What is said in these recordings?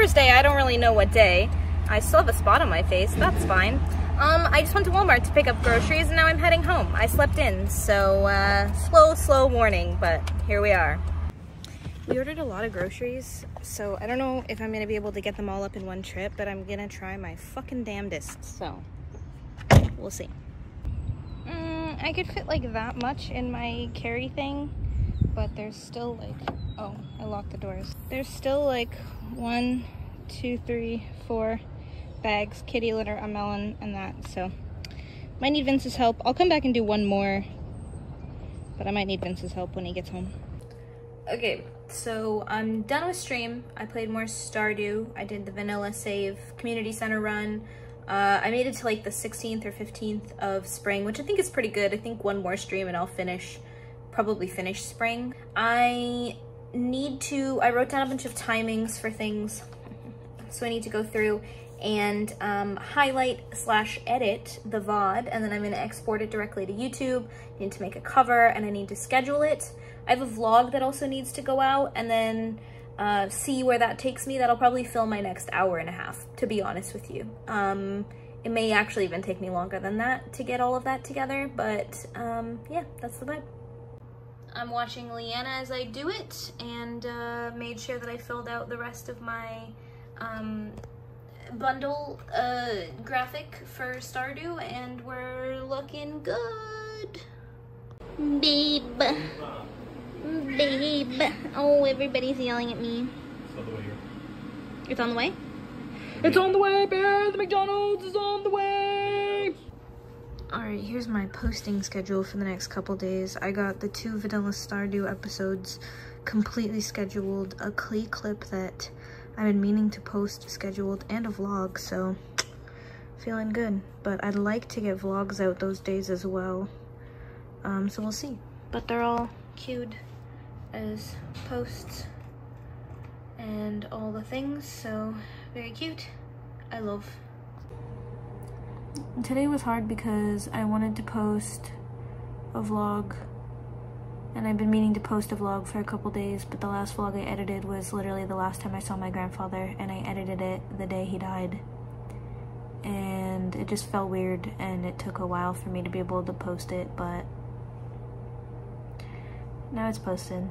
Thursday, I don't really know what day. I still have a spot on my face, that's fine. I just went to Walmart to pick up groceries and now I'm heading home. I slept in, so slow morning, but here we are. We ordered a lot of groceries, so I don't know if I'm gonna be able to get them all up in one trip, but I'm gonna try my fucking damnedest, so we'll see. I could fit like that much in my carry thing, but there's still like, oh, I locked the doors. There's still like 1, 2, 3, 4 bags, kitty litter, a melon, and that, so might need Vince's help. I'll come back and do one more, but I might need Vince's help when he gets home. Okay, so I'm done with stream. I played more Stardew. I did the vanilla save community center run. I made it to like the 16th or 15th of spring, which I think is pretty good. I think one more stream and I'll probably finish spring. I wrote down a bunch of timings for things, so I need to go through and highlight/edit the VOD, and then I'm gonna export it directly to YouTube. I need to make a cover and I need to schedule it. I have a vlog that also needs to go out, and then see where that takes me. That'll probably fill my next hour and a half, to be honest with you. It may actually even take me longer than that to get all of that together, but yeah, that's the vibe. I'm watching Leanna as I do it, and made sure that I filled out the rest of my bundle graphic for Stardew, and we're looking good. Babe. Babe. Oh, everybody's yelling at me. It's on the way here. It's on the way? It's on the way, babe! The McDonald's is on the way! Alright, here's my posting schedule for the next couple days. I got the 2 Vanilla Stardew episodes completely scheduled, a Klee clip that I've been meaning to post scheduled, and a vlog, so feeling good. But I'd like to get vlogs out those days as well. So we'll see. But they're all queued as posts and all the things, so very cute. I love. Today was hard because I wanted to post a vlog, and I've been meaning to post a vlog for a couple days, but the last vlog I edited was literally the last time I saw my grandfather, and I edited it the day he died, and it just felt weird, and it took a while for me to be able to post it, but now it's posted.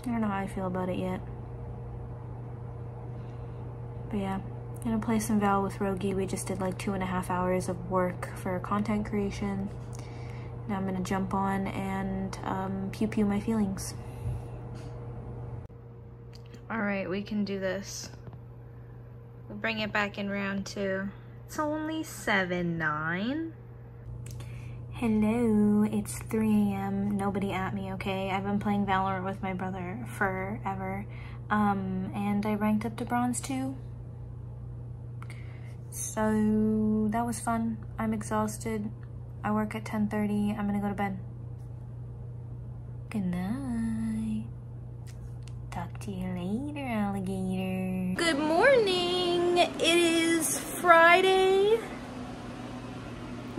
I don't know how I feel about it yet. But yeah, I'm gonna play some Val with Rogi. We just did like 2.5 hours of work for content creation. Now I'm gonna jump on and pew my feelings. Alright, we can do this. We'll bring it back in round 2. It's only 7-9. Hello, it's 3 a.m. Nobody at me, okay? I've been playing Valorant with my brother forever. And I ranked up to bronze 2. So that was fun. I'm exhausted. I work at 10:30. I'm gonna go to bed. Good night. Talk to you later, alligator. Good morning. It is Friday,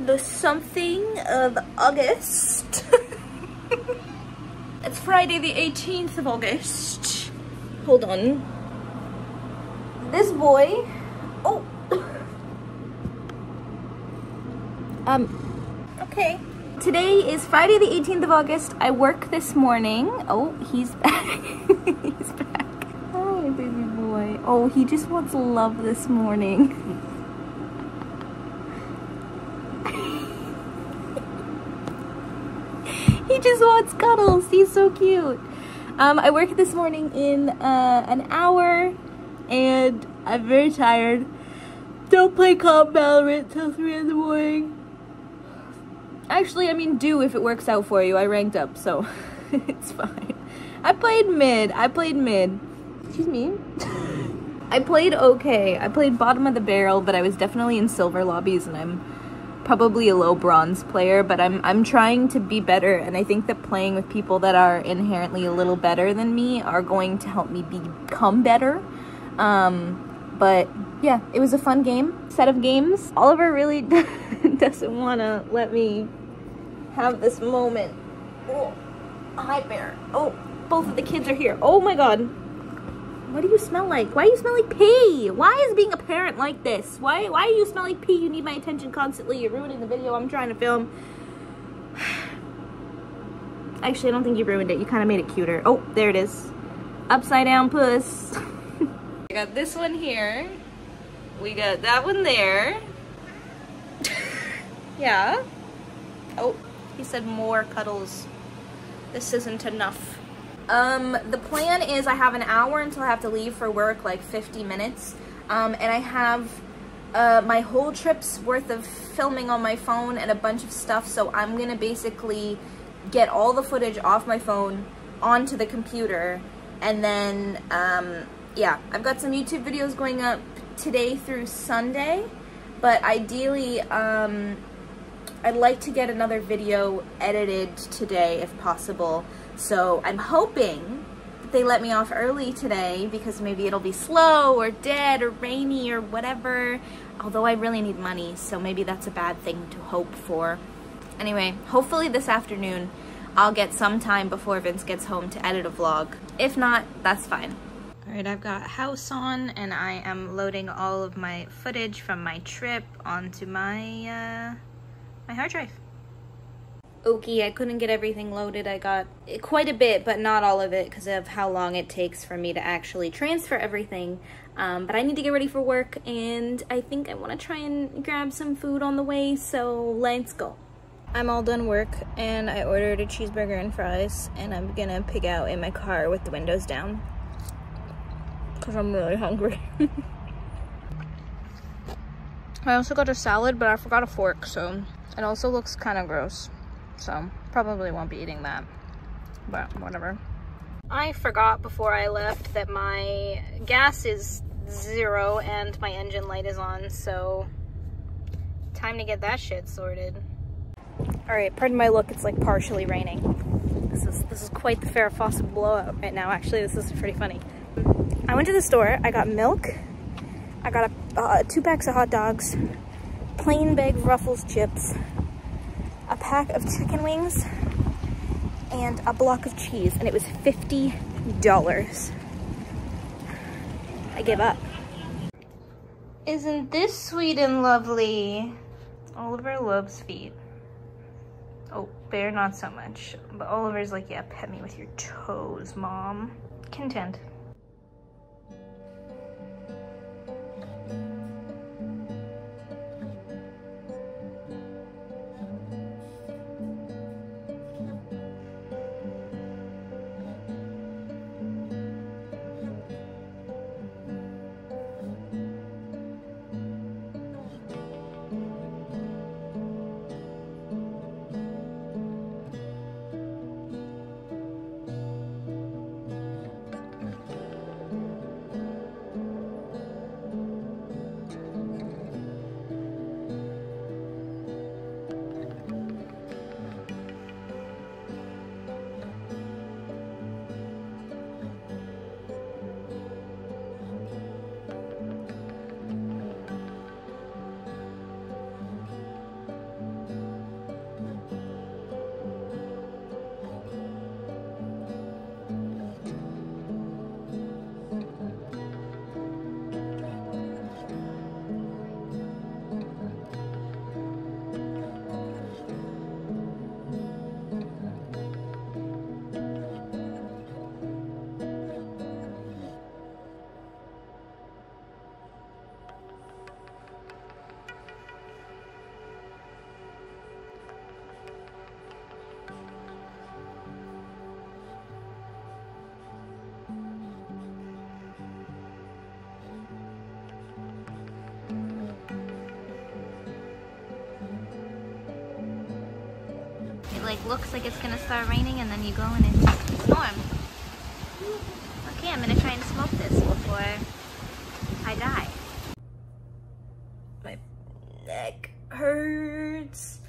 the something of August. It's Friday the 18th of August. Hold on. This boy, oh. Okay. Today is Friday the 18th of August. I work this morning. Oh, he's back. He's back. Hi, baby boy. Oh, he just wants love this morning. He just wants cuddles. He's so cute. I work this morning in an hour, and I'm very tired. Don't play comp Valorant till 3 in the morning. Actually, I mean, do if it works out for you. I ranked up, so it's fine. I played mid. Excuse me. I played okay. I played bottom of the barrel, but I was definitely in silver lobbies, and I'm probably a low bronze player, but I'm trying to be better, and I think that playing with people that are inherently a little better than me are going to help me become better. But yeah, it was a fun set of games. Oliver really doesn't want to let me have this moment. Oh, hi bear. Oh, both of the kids are here. Oh my god. What do you smell like? Why do you smell like pee? Why is being a parent like this? Why do you smell like pee? You need my attention constantly. You're ruining the video I'm trying to film. Actually, I don't think you ruined it. You kind of made it cuter. Oh, there it is. Upside down puss. I got this one here. We got that one there. Yeah. Oh, he said more cuddles. This isn't enough. The plan is I have an hour until I have to leave for work, like 50 minutes. And I have my whole trip's worth of filming on my phone and a bunch of stuff. So I'm gonna basically get all the footage off my phone onto the computer. And then, yeah, I've got some YouTube videos going up today through Sunday. But ideally, I'd like to get another video edited today if possible. So I'm hoping that they let me off early today because maybe it'll be slow or dead or rainy or whatever. Although I really need money, so maybe that's a bad thing to hope for. Anyway, hopefully this afternoon I'll get some time before Vince gets home to edit a vlog. If not, that's fine. Alright, I've got house on and I am loading all of my footage from my trip onto my my hard drive. Okay, I couldn't get everything loaded. I got quite a bit, but not all of it because of how long it takes for me to actually transfer everything. But I need to get ready for work, and I think I want to try and grab some food on the way, so let's go. I'm all done work, and I ordered a cheeseburger and fries, and I'm gonna pig out in my car with the windows down because I'm really hungry. I also got a salad, but I forgot a fork, so it also looks kind of gross. So probably won't be eating that, but whatever. I forgot before I left that my gas is 0 and my engine light is on, so time to get that shit sorted. All right, pardon my look, it's like partially raining. This is quite the Farrah Fawcett blowout right now. Actually, this is pretty funny. I went to the store, I got milk, I got 2 packs of hot dogs, plain bag of Ruffles chips, a pack of chicken wings, and a block of cheese, and it was $50. I give up. Isn't this sweet and lovely? Oliver loves feet. Oh, Bear not so much, but Oliver's like, yeah, pet me with your toes, Mom. Content. Like looks like it's gonna start raining and then you go and it's a storm. Okay, I'm gonna try and smoke this before I die. My neck hurts.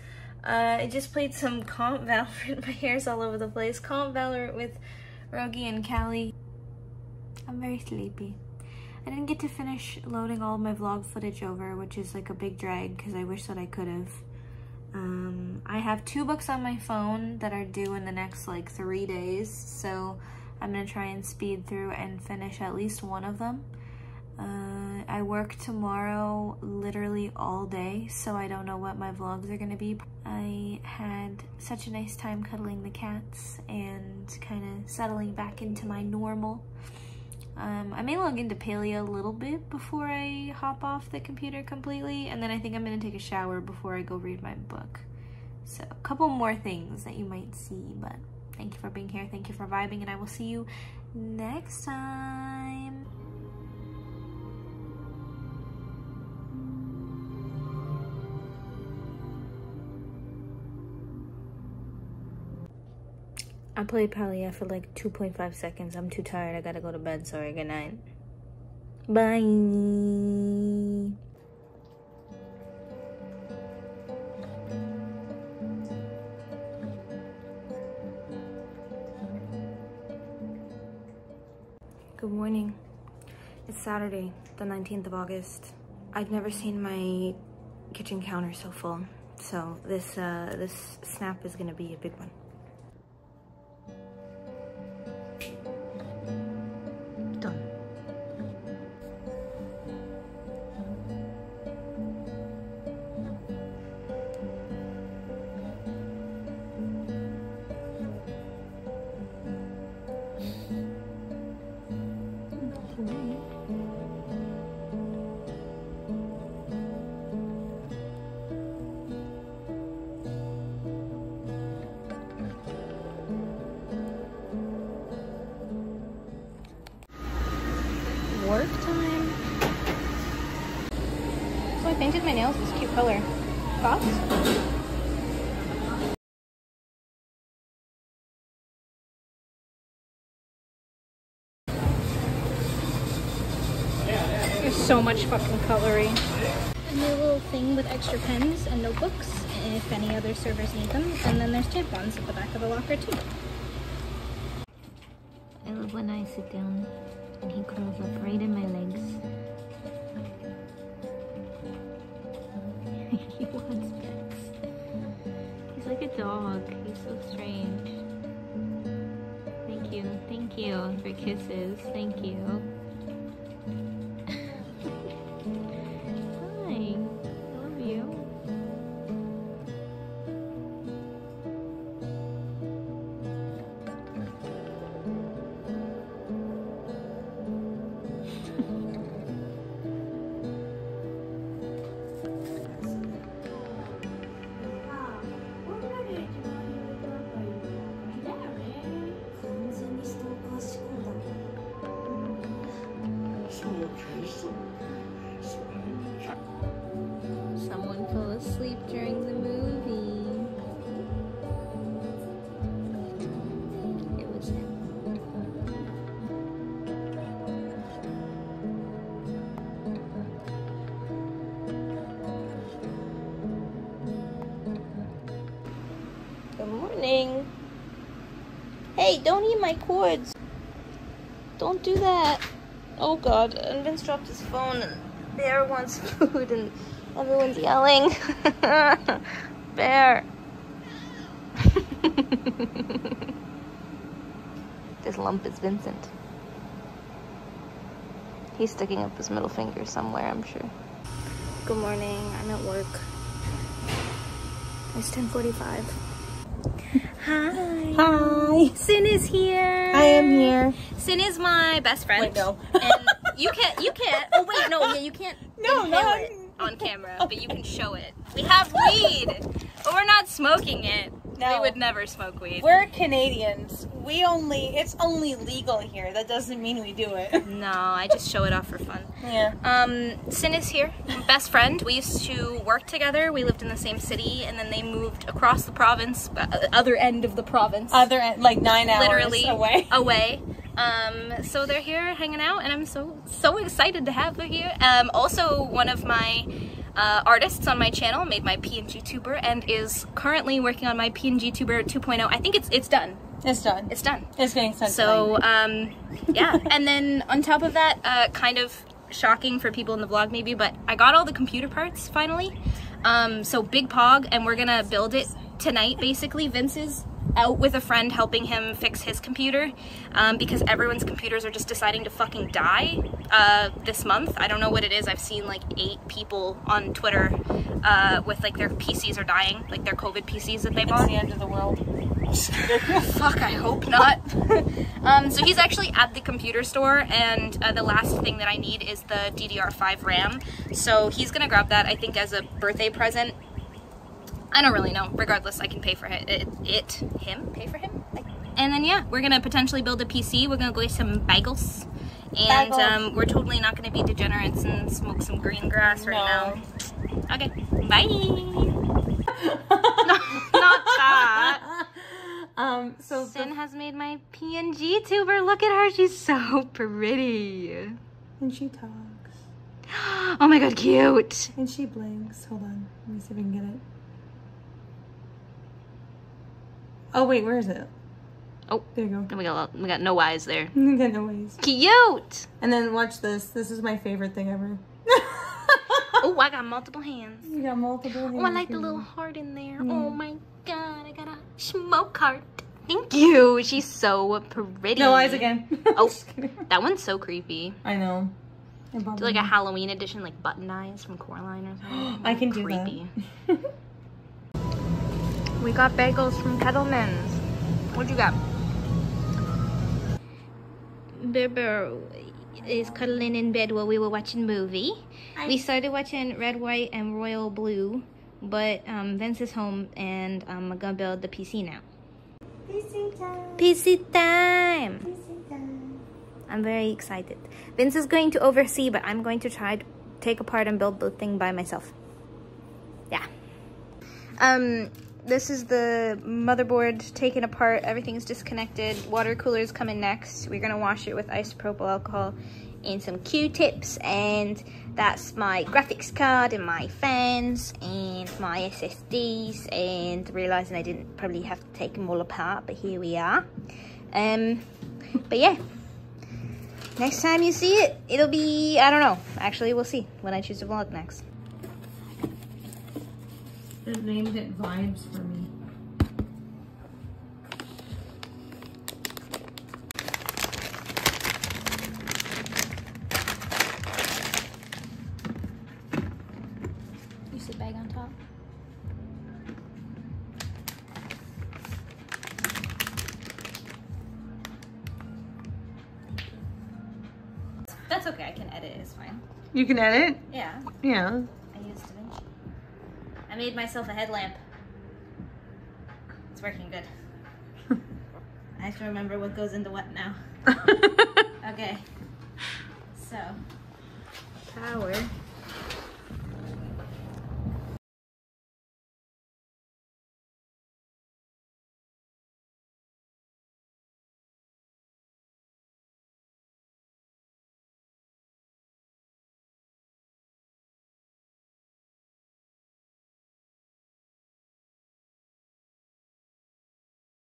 I just played some Comp Valorant. My hair's all over the place. Comp Valorant with Rogi and Callie. I'm very sleepy. I didn't get to finish loading all of my vlog footage over, which is like a big drag because I wish that I could have. I have 2 books on my phone that are due in the next like 3 days, so I'm gonna try and speed through and finish at least one of them. I work tomorrow literally all day, so I don't know what my vlogs are gonna be. I had such a nice time cuddling the cats and kind of settling back into my normal. I may log into Paleo a little bit before I hop off the computer completely, and then I think I'm gonna take a shower before I go read my book. So a couple more things that you might see, but thank you for being here, thank you for vibing, and I will see you next time. I played Paleo for like 2.5 seconds. I'm too tired. I gotta go to bed. Sorry, good night. Bye. Good morning. It's Saturday, the 19th of August. I've never seen my kitchen counter so full. So this snap is gonna be a big one. Work time. So I painted my nails this cute color. Thoughts? There's so much fucking coloring. And a little thing with extra pens and notebooks if any other servers need them. And then there's tampons at the back of the locker too. I love when I sit down and he curls up right in my legs. He wants pets. He's like a dog. He's so strange. Thank you for kisses. Thank you. Hi, I love you. Someone fell asleep during the movie. It was him. Good morning. Hey, don't eat my cords. Don't do that. Oh god, and Vince dropped his phone and Bear wants food and everyone's yelling. Bear. This lump is Vincent. He's sticking up his middle finger somewhere, I'm sure. Good morning, I'm at work. It's 10:45. Hi. Hi. Cinn is here. I am here. Cinn is my best friend. Wait, no. And you can't, oh wait, no, yeah, you can't No, inhale it on camera, but you can show it. We have weed, but we're not smoking it. No. We would never smoke weed. We're Canadians. It's only legal here. That doesn't mean we do it. No, I just show it off for fun. Yeah. Cinn is here, best friend. We used to work together. We lived in the same city, and then they moved across the province, other end of the province. Other end, like 9 hours literally away. So they're here hanging out, and I'm so excited to have her here. Also, one of my artists on my channel made my PNGTuber and is currently working on my PNGTuber 2.0. I think it's done. It's done. It's done. It's getting sent. So, yeah. And then on top of that, kind of shocking for people in the vlog maybe, but I got all the computer parts finally. So big pog, and we're gonna build it tonight basically. Vince is out with a friend helping him fix his computer because everyone's computers are just deciding to fucking die this month. I don't know what it is. I've seen like 8 people on Twitter with like their PCs are dying, like their COVID PCs that they bought. It's the end of the world. Fuck, I hope not. So he's actually at the computer store, and the last thing that I need is the DDR5 RAM. So he's gonna grab that, I think, as a birthday present. I don't really know. Regardless, I can pay for him, pay for him. And then yeah, we're gonna potentially build a PC. We're gonna go get some bagels, and we're totally not gonna be degenerates and smoke some green grass right now. Okay, bye. Not that. So Cinn has made my PNGTuber. Look at her, she's so pretty. and she talks. Oh my god, cute. And she blinks. Hold on. Let me see if I can get it. Oh wait, where is it? Oh, there you go. We got no eyes there. You got no ways. Cute. And then watch this. This is my favorite thing ever. Oh, I got multiple hands. You got multiple hands. Oh, I like the little heart in there. Oh my god, I got a smoke heart. Thank you. She's so pretty. No eyes again. Oh, that one's so creepy. I know. Do like a Halloween edition, like button eyes from Coraline or something. I can do creepy. that. We got bagels from Kettleman's. What'd you got? Bear is cuddling in bed while we were watching a movie. We started watching Red, White, and Royal Blue, but Vince is home and I'm gonna build the PC now. PC time. PC time! PC time. I'm very excited. Vince is going to oversee, but I'm going to try to take apart and build the thing by myself. Yeah. This is the motherboard taken apart. Everything's disconnected. Water cooler's coming next. We're gonna wash it with isopropyl alcohol and some Q-tips. And that's my graphics card and my fans and my SSDs. And realizing I didn't probably have to take them all apart, but here we are. But yeah. Next time you see it, it'll be, I don't know. Actually, we'll see when I choose to vlog next. It named it Vibes for me. You sit bag on top. That's okay, I can edit, it's fine. You can edit? Yeah. Yeah. I used DaVinci. I made myself a headlamp. It's working good. I have to remember what goes into what now. Okay. So, power.